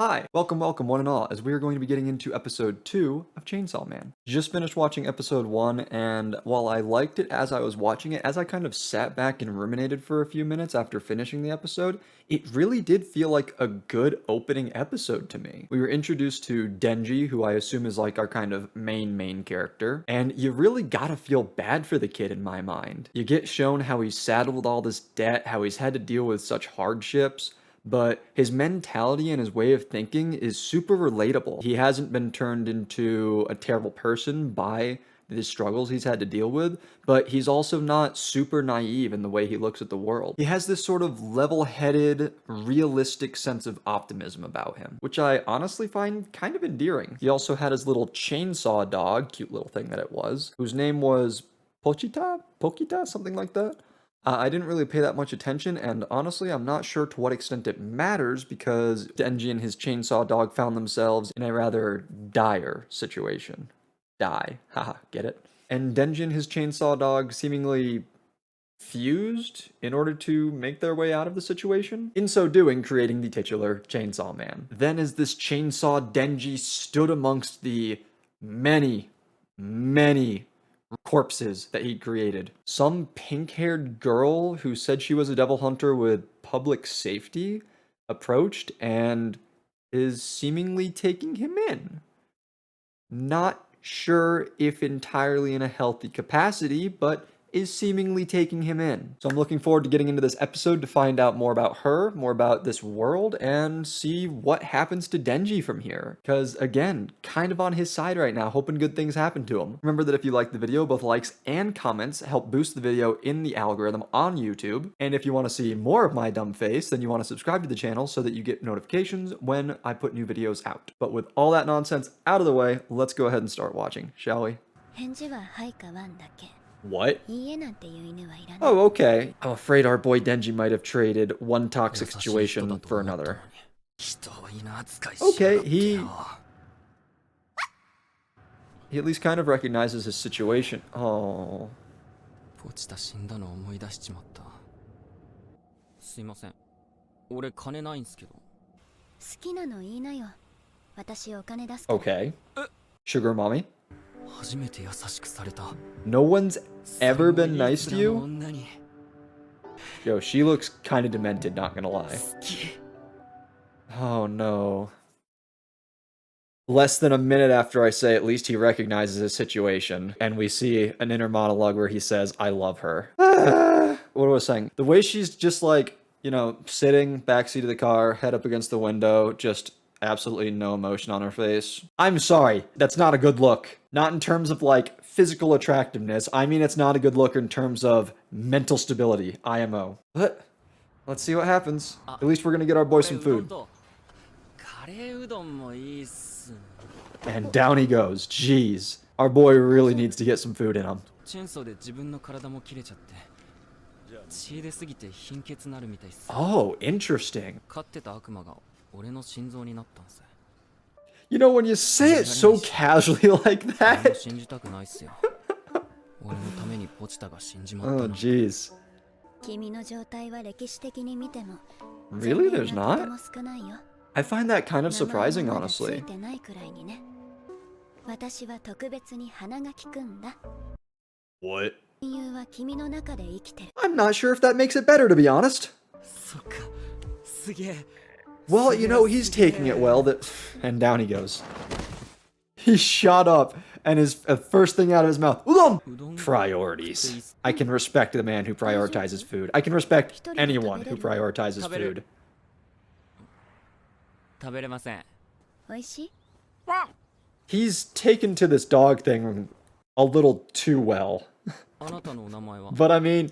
Hi, welcome one and all, as we are going to be getting into episode 2 of Chainsaw Man. Just finished watching episode 1, and while I liked it as I was watching it, as I kind of sat back and ruminated for a few minutes after finishing the episode, it really did feel like a good opening episode to me. We were introduced to Denji, who I assume is like our kind of main character, and you really gotta feel bad for the kid in my mind. You get shown how he's saddled with all this debt, how he's had to deal with such hardships, but his mentality and his way of thinking is super relatable. He hasn't been turned into a terrible person by the struggles he's had to deal with, but he's also not super naive in the way he looks at the world. He has this sort of level-headed, realistic sense of optimism about him, which I honestly find kind of endearing. He also had his little chainsaw dog, cute little thing that it was, whose name was Pokita, something like that. I didn't really pay that much attention, and honestly, I'm not sure to what extent it matters because Denji and his chainsaw dog found themselves in a rather dire situation. Die. Haha, get it? And Denji and his chainsaw dog seemingly fused in order to make their way out of the situation, in so doing creating the titular Chainsaw Man. Then as this chainsaw Denji stood amongst the many corpses that he'd created. Some pink-haired girl who said she was a devil hunter with public safety approached and is seemingly taking him in. Not sure if entirely in a healthy capacity, but is seemingly taking him in. So I'm looking forward to getting into this episode to find out more about her, more about this world, and see what happens to Denji from here. Because again, kind of on his side right now, hoping good things happen to him. Remember that if you like the video, both likes and comments help boost the video in the algorithm on YouTube. And if you want to see more of my dumb face, then you want to subscribe to the channel so that you get notifications when I put new videos out. But with all that nonsense out of the way, let's go ahead and start watching, shall we? What? Oh, okay. I'm afraid our boy Denji might have traded one toxic situation for another. Okay, he at least kind of recognizes his situation. Oh. ポチタ死んだの思い出しちまった。すいません。俺金ないんすけど。好きなの言いなよ。私お金出すから。Okay. Sugar mommy? 初めて優しくされた。No one's ever been nice to you? Yo, she looks kind of demented, not gonna lie. Oh no. Less than a minute after I say at least he recognizes his situation, and we see an inner monologue where he says, I love her. What was I saying? The way she's just like, you know, sitting backseat of the car, head up against the window, just absolutely no emotion on her face. I'm sorry, that's not a good look. Not in terms of like physical attractiveness. I mean, it's not a good look in terms of mental stability, IMO. But let's see what happens. At least we're gonna get our boy some food. And down he goes. Jeez. Our boy really needs to get some food in him. Oh, interesting. You know, when you say it so casually like that. Oh, jeez. Really? There's not? I find that kind of surprising, honestly. What? I'm not sure if that makes it better, to be honest. Well, you know, he's taking it well, and down he goes. He shot up, and his first thing out of his mouth, udon! Priorities. I can respect the man who prioritizes food. I can respect anyone who prioritizes food. He's taken to this dog thing a little too well. But I mean...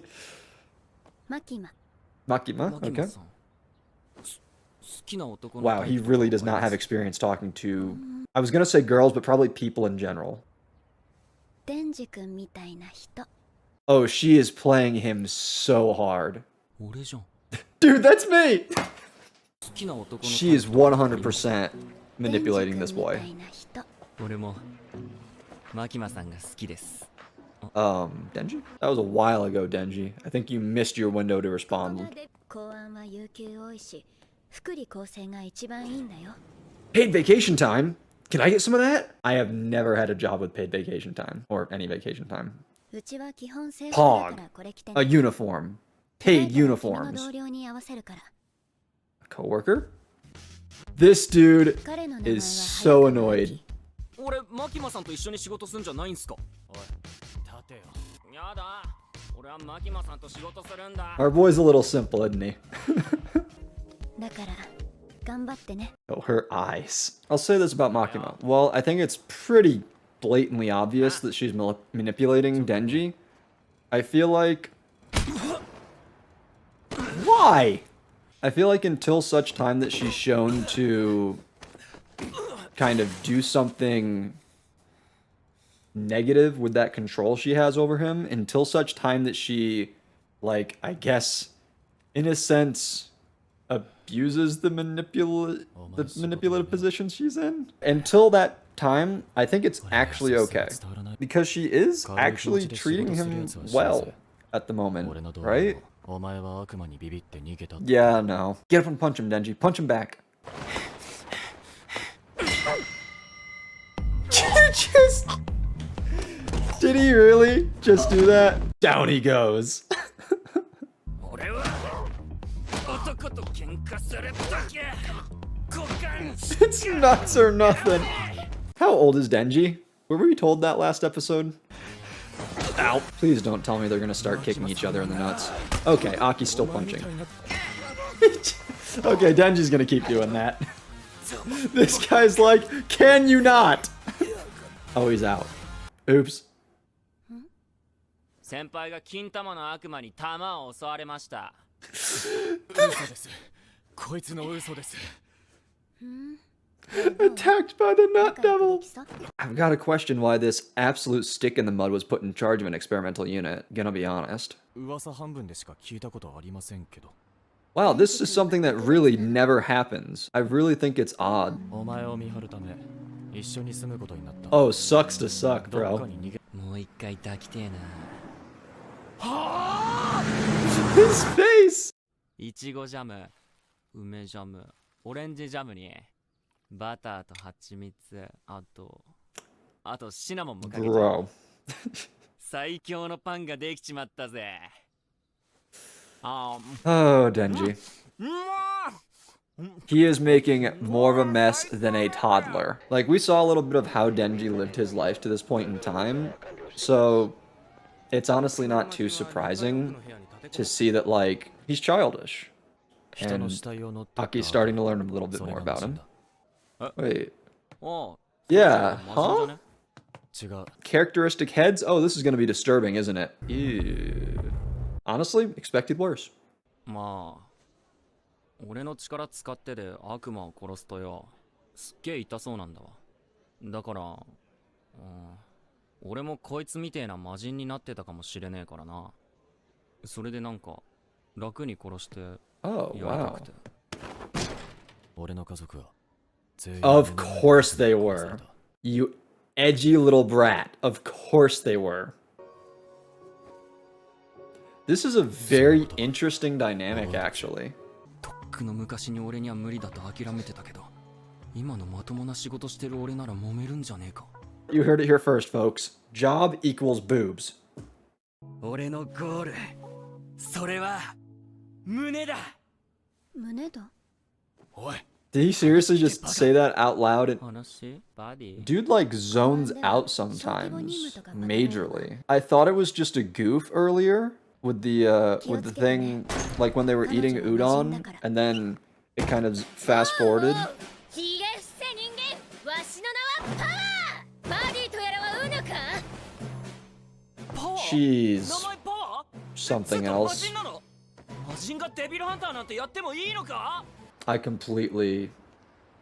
Makima? Okay. Wow, he really does not have experience talking to... I was gonna say girls, but probably people in general. Oh, she is playing him so hard. Dude, that's me! She is 100% manipulating this boy. Denji? That was a while ago, Denji. I think you missed your window to respond. Paid vacation time? Can I get some of that? I have never had a job with paid vacation time or any vacation time. うちは基本制服だ Pog. からこれ着て A ね uniform. 着替 Paid えたら君の uniforms. 同僚に合わせるから Coworker? This dude 彼の名前は is so 早川 annoyed. 俺マキマさんと一緒に仕事すんじゃないんすか。おい立てよ。やだ、俺はマキマさんと仕事するんだ。 Our boy's a little simple, isn't he? だから頑張ってね Oh, her eyes. I'll say this about Makima. Well, I think it's pretty blatantly obvious that she's manipulating Denji. I feel like... Why? I feel like until such time that she's shown to kind of do something negative with that control she has over him, until such time that she, like, I guess, in a sense, abuses the manipulative position she's in. Until that time, I think it's actually okay. Because she is actually treating him well at the moment, right? お前は悪魔にビビって逃げた。 Yeah, no. Get up and punch him, Denji. Punch him back. Just... Did he really just do that? Down he goes. 俺は男と喧嘩するだけ。股間。 It's nuts or nothing. How old is Denji? Were we told that last episode? Ow. Please don't tell me they're gonna start kicking each other in the nuts. Okay, Aki's still punching. Okay, Denji's gonna keep doing that. This guy's like, can you not? Oh, he's out. Oops. 先輩が金玉の悪魔に玉を襲われました。嘘です。こいつの嘘です。 Attacked by the Nut Devil. I've got to question why this absolute stick in the mud was put in charge of an experimental unit, gonna be honest. 噂半分でしか聞いたことありませんけど。 Wow, this is something that really never happens. I really think it's odd. お前を見張るため一緒に住むことになった。 Oh, sucks to suck, どっか bro. に逃げ。もう一回抱きてえな。 His face! いちごジャム、梅ジャム、オレンジジャムにバターと蜂蜜、あとシナモンもかけちゃう。 Bro. 最強のパンができちまったぜ。Oh, Denji. He is making more of a mess than a toddler. Like, we saw a little bit of how Denji lived his life to this point in time, so it's honestly not too surprising to see that, like, he's childish. And Aki's starting to learn a little bit more about him. Wait. Yeah, huh? Characteristic heads? Oh, this is gonna be disturbing, isn't it? Ew. Honestly, expected worse. まあ、俺の力使ってで悪魔を殺すとよ、すっげえ痛そうなんだわ。だから、俺もこいつみてえな魔人になってたかもしれねえからな。それでなんか、楽に殺して、 Oh, やりた wow. くて。俺の家族は、 Of course they were. You edgy little brat. Of course they were. This is a very interesting dynamic, actually. とっくの昔に俺には無理だと諦めてたけど、今のまともな仕事してる俺なら揉めるんじゃねえか。 You heard it here first, folks. Job equals boobs. 俺のゴール、それは胸だ。胸だ おい。 Did he seriously just say that out loud? And 話、バディ。 dude like zones out sometimes, majorly. I thought it was just a goof earlier with the thing, like when they were eating udon, and then it kind of fast forwarded. She's something else. I completely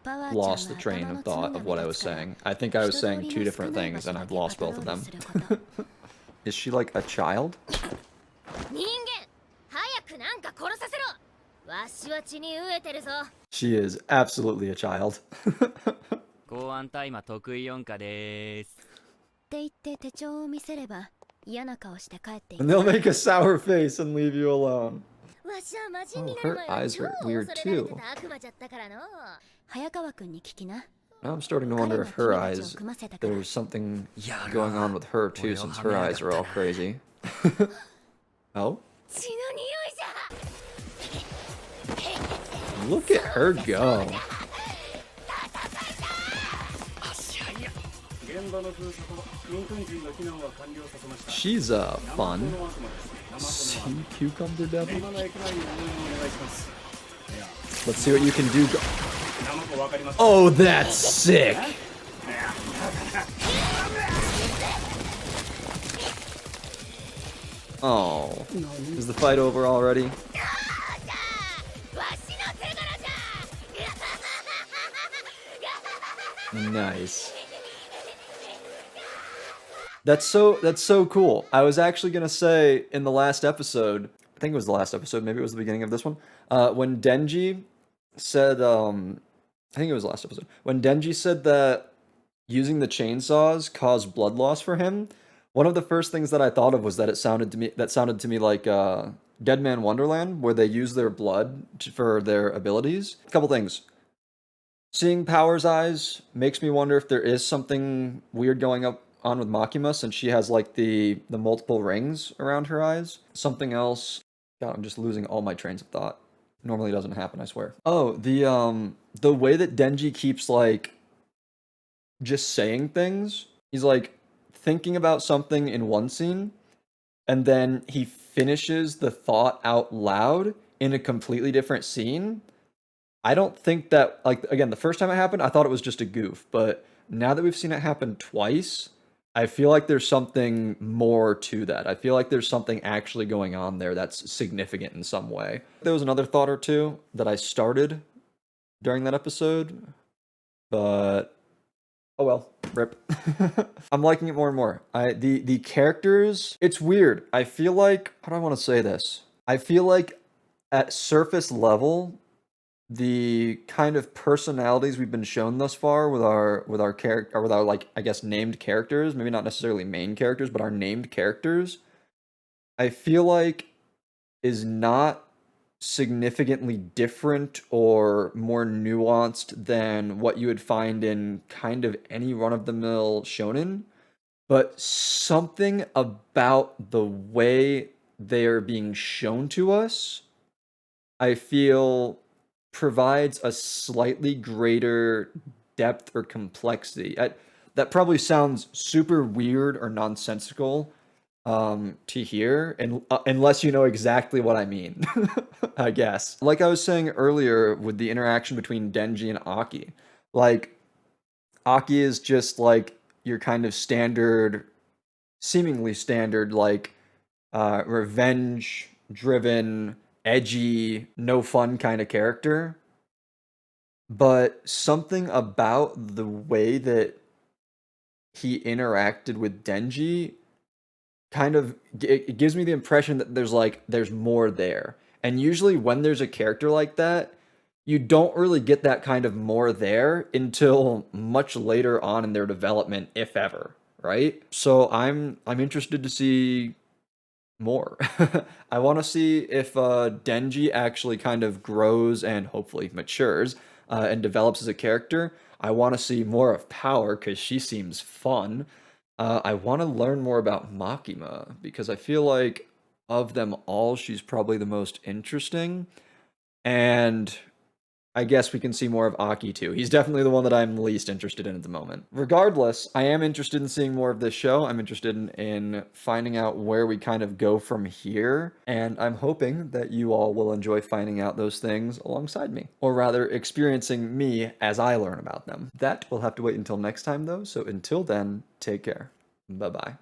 lost the train of thought of what I was saying. I think I was saying two different things and I've lost both of them. Is she like a child? She is absolutely a child. 公安大麻得意4課でーす。って言って手帳を見せれば嫌な顔して帰ってい And they'll make a sour face and leave you alone. Oh, her eyes are weird too. 早川くんに聞きな。 Now I'm starting to wonder if her eyes, there's something going on with her too, since her eyes are all crazy. Oh? Look at her go. She's fun. Sea cucumber devil. Let's see what you can do. Oh, that's sick. Oh, is the fight over already? Nice. That's so cool. I was actually gonna say in the last episode, I think it was the last episode, maybe it was the beginning of this one, when Denji said, I think it was the last episode, when Denji said that using the chainsaws caused blood loss for him, one of the first things that I thought of was that it sounded to me like Dead Man Wonderland, where they use their blood for their abilities. A couple things. Seeing Power's eyes makes me wonder if there is something weird going on with Makima, since she has like the multiple rings around her eyes. Something else. God, I'm just losing all my trains of thought. Normally doesn't happen, I swear. Oh, the way that Denji keeps like just saying things. He's like thinking about something in one scene, and then he finishes the thought out loud in a completely different scene. I don't think that, like, again, the first time it happened, I thought it was just a goof, but now that we've seen it happen twice, I feel like there's something more to that. I feel like there's something actually going on there that's significant in some way. There was another thought or two that I started during that episode, but oh well, rip. I'm liking it more and more. The characters, it's weird. I feel like, how do I want to say this? I feel like at surface level, the kind of personalities we've been shown thus far with our character, or with our, like, I guess, named characters, maybe not necessarily main characters, but our named characters, I feel like is not significantly different or more nuanced than what you would find in kind of any run-of-the-mill shonen, but something about the way they are being shown to us, I feel, provides a slightly greater depth or complexity. That probably sounds super weird or nonsensical to hear, and unless you know exactly what I mean, I guess. Like I was saying earlier with the interaction between Denji and Aki, like, Aki is just like your kind of standard, seemingly standard, like, revenge-driven, edgy, no fun kind of character. But something about the way that he interacted with Denji kind of, it gives me the impression that there's more there. And usually when there's a character like that, you don't really get that kind of more there until much later on in their development, if ever, right? So I'm interested to see more. I want to see if Denji actually kind of grows and hopefully matures and develops as a character. I want to see more of Power because she seems fun. I want to learn more about Makima because I feel like of them all, she's probably the most interesting. And I guess we can see more of Aki too. He's definitely the one that I'm least interested in at the moment. Regardless, I am interested in seeing more of this show. I'm interested in finding out where we kind of go from here. And I'm hoping that you all will enjoy finding out those things alongside me. Or rather, experiencing me as I learn about them. That will have to wait until next time though. So until then, take care. Bye-bye.